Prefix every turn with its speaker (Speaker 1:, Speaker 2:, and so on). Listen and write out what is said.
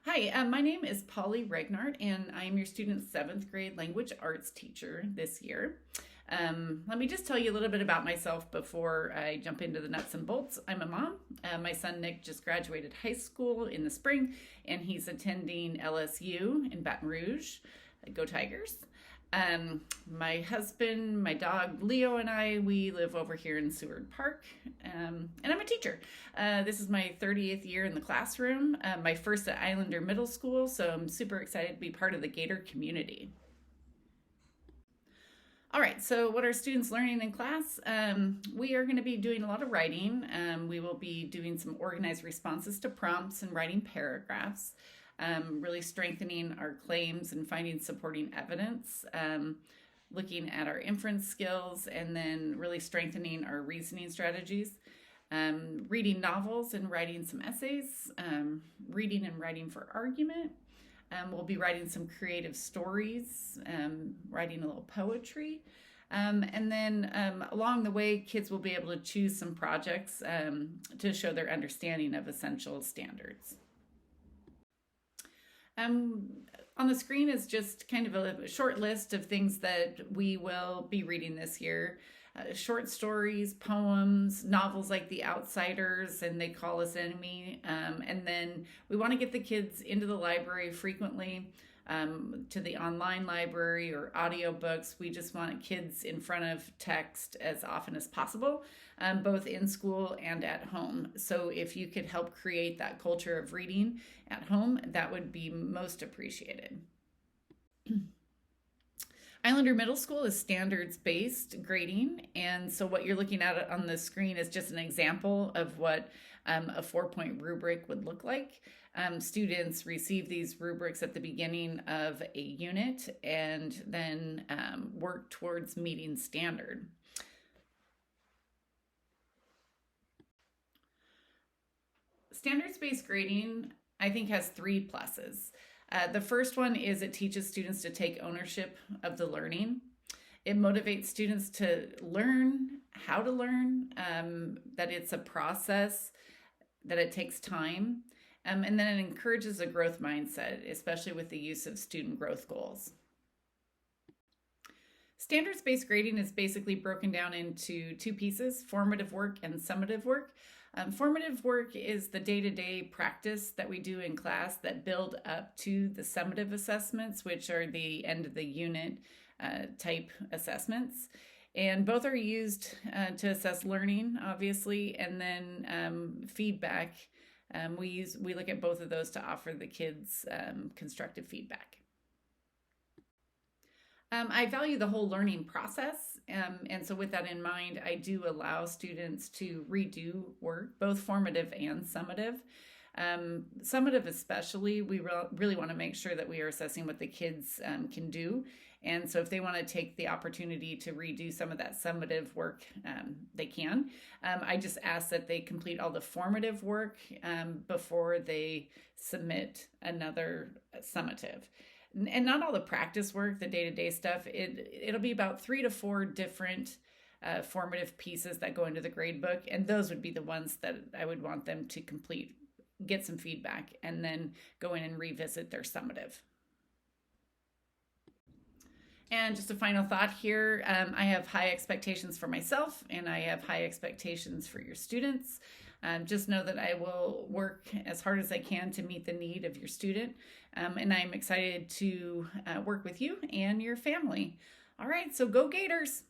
Speaker 1: Hi, my name is Polly Regnart, and I am your student's 7th grade language arts teacher this year. Let me just tell you a little bit about myself before I jump into the nuts and bolts. I'm a mom. My son Nick just graduated high school in the spring, and he's attending LSU in Baton Rouge. Go Tigers. My husband, my dog Leo, and we live over here in Seward Park, and I'm a teacher. This is my 30th year in the classroom, my first at Islander Middle School, so I'm super excited to be part of the Gator community. All right, so what are students learning in class? We are going to be doing a lot of writing. We will be doing some organized responses to prompts and writing paragraphs. Really strengthening our claims and finding supporting evidence, looking at our inference skills, and then really strengthening our reasoning strategies. Reading novels and writing some essays, reading and writing for argument. We'll be writing some creative stories, writing a little poetry. And then along the way, kids will be able to choose some projects to show their understanding of essential standards. On the screen is just kind of a short list of things that we will be reading this year. Short stories, poems, novels like The Outsiders and They Call Us Enemy. And then we want to get the kids into the library frequently, to the online library or audiobooks. We just want kids in front of text as often as possible, both in school and at home. So if you could help create that culture of reading at home, that would be most appreciated. Islander Middle School is standards-based grading, and so what you're looking at on the screen is just an example of what a 4-point rubric would look like. Students receive these rubrics at the beginning of a unit and then work towards meeting standard. Standards-based grading, I think, has 3 pluses. The first one is it teaches students to take ownership of the learning. It motivates students to learn how to learn, that it's a process, that it takes time, and then it encourages a growth mindset, especially with the use of student growth goals. Standards-based grading is basically broken down into 2 pieces, formative work and summative work. Formative work is the day-to-day practice that we do in class that build up to the summative assessments, which are the end of the unit type assessments. And both are used to assess learning, obviously, and then feedback. We look at both of those to offer the kids constructive feedback. I value the whole learning process, and so with that in mind, I do allow students to redo work, both formative and summative. Summative especially, we really want to make sure that we are assessing what the kids can do, and so if they want to take the opportunity to redo some of that summative work, they can. I just ask that they complete all the formative work before they submit another summative. And not all the practice work, the day-to-day stuff. It'll be about 3 to 4 different formative pieces that go into the grade book, and those would be the ones that I would want them to complete, get some feedback, and then go in and revisit their summative. And just a final thought here, I have high expectations for myself, and I have high expectations for your students. Just know that I will work as hard as I can to meet the need of your student, and I'm excited to work with you and your family. All right, so go Gators!